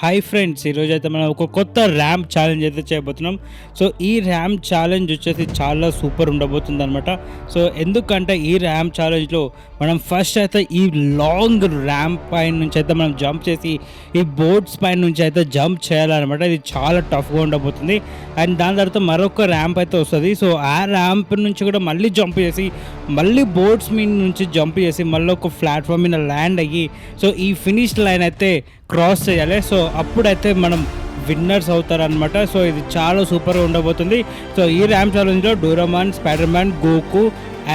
Hi friends, ఈరోజైతే మనం ఒక కొత్త ర్యాంప్ ఛాలెంజ్ అయితే చేయబోతున్నాం. సో ఈ ర్యాంప్ ఛాలెంజ్ వచ్చేసి చాలా సూపర్ ఉండబోతుంది అనమాట. సో ఎందుకంటే ఈ ర్యాంప్ ఛాలెంజ్లో మనం ఫస్ట్ అయితే ఈ లాంగ్ ర్యాంప్ పైన నుంచి అయితే మనం జంప్ చేసి ఈ బోట్స్ పైన నుంచి అయితే జంప్ చేయాలన్నమాట. ఇది చాలా టఫ్గా ఉండబోతుంది. అండ్ దాని తర్వాత మరొక ర్యాంప్ అయితే వస్తుంది. సో ఆ ర్యాంప్ నుంచి కూడా మళ్ళీ జంప్ చేసి మళ్ళీ బోట్స్ మీద నుంచి జంప్ చేసి మళ్ళీ ఒక ప్లాట్ఫామ్ మీద ల్యాండ్ అయ్యి సో ఈ ఫినిష్ లైన్ అయితే క్రాస్ చేయాలి. సో అప్పుడైతే మనం విన్నర్స్ అవుతారనమాట. సో ఇది చాలా సూపర్గా ఉండబోతుంది. సో ఈ ర్యాంప్ ఛాలెంజ్లో Doraemon, Spider Man, Goku,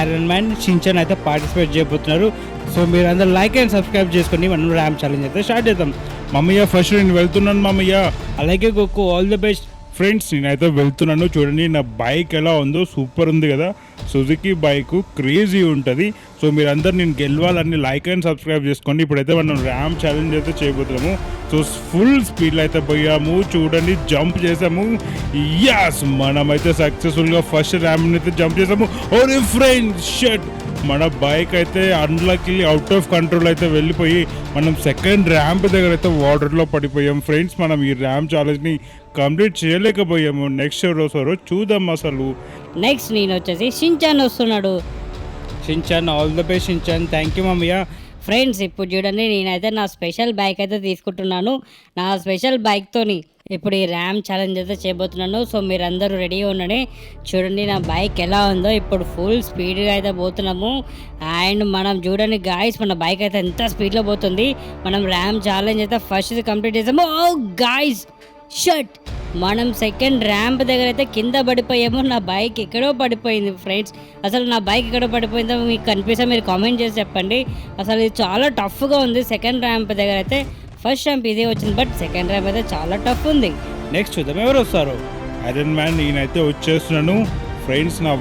Iron Man, Shinchan అయితే పార్టిసిపేట్ చేయబోతున్నారు. సో మీరు అందరూ లైక్ అండ్ సబ్స్క్రైబ్ చేసుకొని మనం ర్యాంప్ ఛాలెంజ్ అయితే స్టార్ట్ చేద్దాం. మమ్మయ్య ఫస్ట్ నేను వెళ్తున్నాను మమ్మయ్య. అలాగే గోకు, ఆల్ ది బెస్ట్. ఫ్రెండ్స్ నేనైతే వెళ్తున్నాను. చూడండి నా బైక్ ఎలా ఉందో, సూపర్ ఉంది కదా. సుజుకి బైక్ క్రేజీ ఉంటుంది. సో మీరందరూ నేను గెలవాలని లైక్ అండ్ సబ్స్క్రైబ్ చేసుకోండి. ఇప్పుడైతే మనం ర్యాంప్ ఛాలెంజ్ అయితే చేయబోతున్నాము. సో ఫుల్ స్పీడ్లో అయితే పోయాము. చూడండి జంప్ చేసాము. యాస్, మనమైతే సక్సెస్ఫుల్గా ఫస్ట్ ర్యాంప్ అయితే జంప్ చేసాము. ఓరే ఫ్రెండ్స్, షట్, మన బైక్ అయితే అన్లకి అవుట్ ఆఫ్ కంట్రోల్ అయితే వెళ్ళిపోయి మనం సెకండ్ ర్యాంప్ దగ్గర అయితే వాటర్లో పడిపోయాం. ఫ్రెండ్స్ మనం ఈ ర్యాంప్ ఛాలెంజ్ని కంప్లీట్ చేయలేకపోయాము. నెక్స్ట్ రోజు చూద్దాం. అసలు నెక్స్ట్ నేను వచ్చేసి షించాన్ వస్తున్నాడు. Shinchan, all the best Shinchan. Thank you మమ్మయ్య. ఫ్రెండ్స్ ఇప్పుడు చూడండి, నేనైతే నా స్పెషల్ బైక్ అయితే తీసుకుంటున్నాను. నా స్పెషల్ బైక్తోని ఇప్పుడు ఈ ర్యామ్ ఛాలెంజ్ అయితే చేయబోతున్నాను. సో మీరందరూ రెడీ ఉండండి. చూడండి నా బైక్ ఎలా ఉందో. ఇప్పుడు ఫుల్ స్పీడ్గా అయితే పోతున్నాము. అండ్ మనం చూడండి గాయస్, మన బైక్ అయితే ఎంత స్పీడ్లో పోతుంది. మనం ర్యామ్ ఛాలెంజ్ అయితే ఫస్ట్ కంప్లీట్ చేసాము. ఓ గాయస్, షట్, మనం సెకండ్ ర్యాంప్ దగ్గర అయితే కింద పడిపోయాము. నా బైక్ ఎక్కడో పడిపోయింది ఫ్రెండ్స్. అసలు నా బైక్ ఎక్కడో పడిపోయిందో మీకు కనిపిస్తే మీరు కామెంట్ చేసి చెప్పండి. అసలు ఇది చాలా టఫ్గా ఉంది. సెకండ్ ర్యాంప్ దగ్గర అయితే ఫస్ట్ ర్యాంప్ ఇదే వచ్చింది, బట్ సెకండ్ ర్యాంప్ అయితే చాలా టఫ్ ఉంది. నెక్స్ట్ చూద్దాం ఎవరు వస్తారు. ఐరన్ మ్యాన్ నేనైతే వచ్చేస్తున్నాను. ఫ్రెండ్స్ నా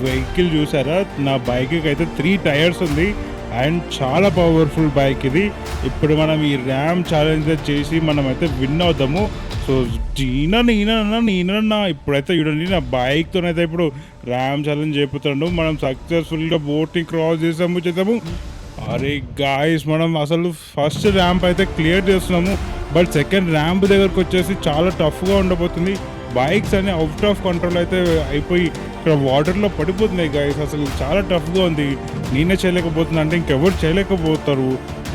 వెహికల్ చూసారా? నా బైక్కి అయితే 3 టైర్స్ ఉంది అండ్ చాలా పవర్ఫుల్ బైక్ ఇది. ఇప్పుడు మనం ఈ ర్యామ్ ఛాలెంజ్ చేసి మనమైతే విన్ అవుతాము. సో నేనన్నా ఇప్పుడైతే చూడండి నా బైక్తోనైతే ఇప్పుడు ర్యామ్ ఛాలెంజ్ చేయబోతున్నాను. మనం సక్సెస్ఫుల్గా బోట్ని క్రాస్ చేసాము. అరే గాయస్, మనం అసలు ఫస్ట్ ర్యాంప్ అయితే క్లియర్ చేస్తున్నాము. బట్ సెకండ్ ర్యాంప్ దగ్గరకు వచ్చేసి చాలా టఫ్గా ఉండబోతుంది. బైక్స్ అన్ని అవుట్ ఆఫ్ కంట్రోల్ అయితే అయిపోయి ఇక్కడ వాటర్లో పడిపోతున్నాయి గాయస్. అసలు చాలా టఫ్గా ఉంది. నేనే చేయలేకపోతున్నా అంటే ఇంకెవరు చేయలేకపోతారు.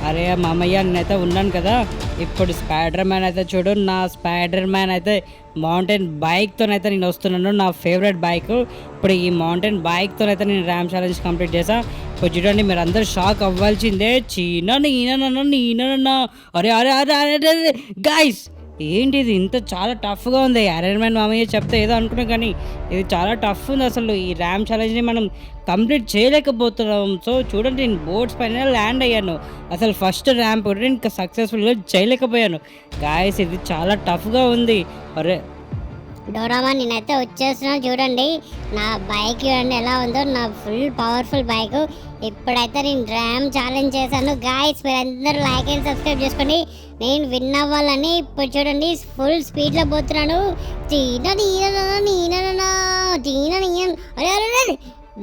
అరే మామయ్య, నేనైతే ఉన్నాను కదా. ఇప్పుడు స్పైడర్ మ్యాన్ అయితే చూడు, నా స్పైడర్ మ్యాన్ అయితే మౌంటైన్ బైక్తోనైతే నేను వస్తున్నాను. నా ఫేవరెట్ బైక్. ఇప్పుడు ఈ మౌంటైన్ బైక్తోనైతే నేను ర్యామ్ ఛాలెంజ్ కంప్లీట్ చేసా. ఇప్పుడు చూడండి, మీరు అందరూ షాక్ అవ్వాల్సిందే. ఈయనన్నా అరే అరే అరే అరే గాయస్, ఏంటి ఇది ఇంత చాలా టఫ్గా ఉంది. ఐరన్ మ్యాన్ మామయ్య చెప్తే ఏదో అనుకున్నాం, కానీ ఇది చాలా టఫ్ ఉంది. అసలు ఈ ర్యామ్ ఛాలెంజ్ని మనం కంప్లీట్ చేయలేకపోతున్నాం. సో చూడండి, నేను బోట్స్ పైన ల్యాండ్ అయ్యాను. అసలు ఫస్ట్ ర్యాంప్ కూడా ఇంకా సక్సెస్ఫుల్గా చేయలేకపోయాను. గాయస్, ఇది చాలా టఫ్గా ఉంది. అరే డోరామాన్, నేనైతే వచ్చేస్తున్నాను. చూడండి నా బైక్ చూడండి ఎలా ఉందో. నా ఫుల్ పవర్ఫుల్ బైక్. ఇప్పుడైతే నేను ర్యామ్ ఛాలెంజ్ చేశాను. గాయస్ మీరు అందరూ లైక్ అండ్ సబ్స్క్రైబ్ చేసుకోండి. నేను విన్ అవ్వాలని ఇప్పుడు చూడండి ఫుల్ స్పీడ్లో పోతున్నాను. అరే అరే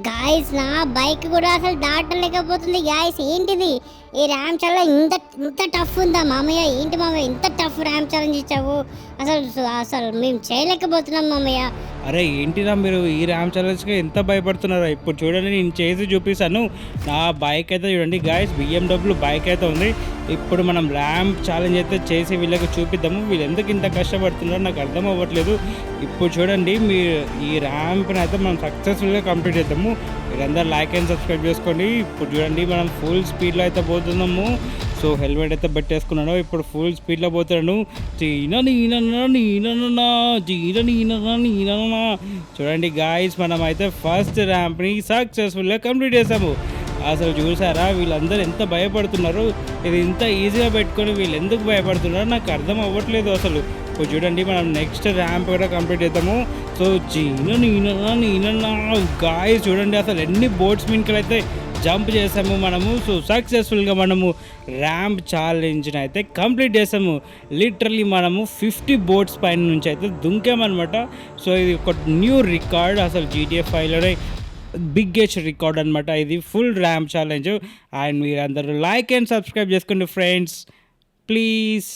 గాయస్, నా బైక్ కూడా అసలు దాటలేకపోతుంది. గాయస్ ఏంటిది ఈ ర్యామ్ ఛాలెంజ్ ఇంత టఫ్ ఉందా మామయ్య? ఏంటి మామయ్య ఇంత టఫ్ ర్యామ్ ఛాలెంజ్ ఇచ్చావు? అసలు మేము చేయలేకపోతున్నాం మామయ్య. అరే ఏంటిరా మీరు ఈ ర్యామ్ ఛాలెంజ్కి ఎంత భయపడుతున్నారా? ఇప్పుడు చూడండి, నేను చేసి చూపిస్తాను. నా బైక్ అయితే చూడండి గాయస్, BMW బైక్ అయితే ఉంది. ఇప్పుడు మనం ర్యాంప్ ఛాలెంజ్ అయితే చేసి వీళ్ళకి చూపిద్దాము. వీళ్ళు ఎందుకు ఇంత కష్టపడుతున్నారో నాకు అర్థం అవ్వట్లేదు. ఇప్పుడు చూడండి, మీరు ఈ ర్యాంప్ని అయితే మనం సక్సెస్ఫుల్గా కంప్లీట్ చేద్దాము. మీరందరూ లైక్ అండ్ సబ్స్క్రైబ్ చేసుకోండి. ఇప్పుడు చూడండి, మనం ఫుల్ స్పీడ్లో అయితే పోతున్నాము. సో హెల్మెట్ అయితే పెట్టేసుకున్నాను. ఇప్పుడు ఫుల్ స్పీడ్లో పోతున్నాను. చూడండి గాయస్, మనం అయితే ఫస్ట్ ర్యాంప్ని సక్సెస్ఫుల్గా కంప్లీట్ చేసాము. అసలు చూసారా వీళ్ళందరూ ఎంత భయపడుతున్నారు? ఇది ఇంత ఈజీగా పెట్టుకొని వీళ్ళు ఎందుకు భయపడుతున్నారో నాకు అర్థం అవ్వట్లేదు అసలు. ఇప్పుడు చూడండి, మనం నెక్స్ట్ ర్యాంప్ కూడా కంప్లీట్ చేద్దాము. సో గాయస్ చూడండి, అసలు ఎన్ని బోట్స్ మీన్కి అయితే జంప్ చేసాము మనము. సో సక్సెస్ఫుల్గా మనము ర్యాంప్ ఛాలెంజ్ని అయితే కంప్లీట్ చేసాము. లిటరలీ మనము 50 బోట్స్ పైన నుంచి అయితే దుంకామన్నమాట. సో ఇది ఒక న్యూ రికార్డ్ అసలు GTA 5లోనే బిగ్గెస్ట్ రికార్డ్ అనమాట ఇది, ఫుల్ ర్యాంప్ ఛాలెంజ్. అండ్ మీరు అందరూ లైక్ అండ్ సబ్స్క్రైబ్ చేసుకోండి ఫ్రెండ్స్, ప్లీజ్.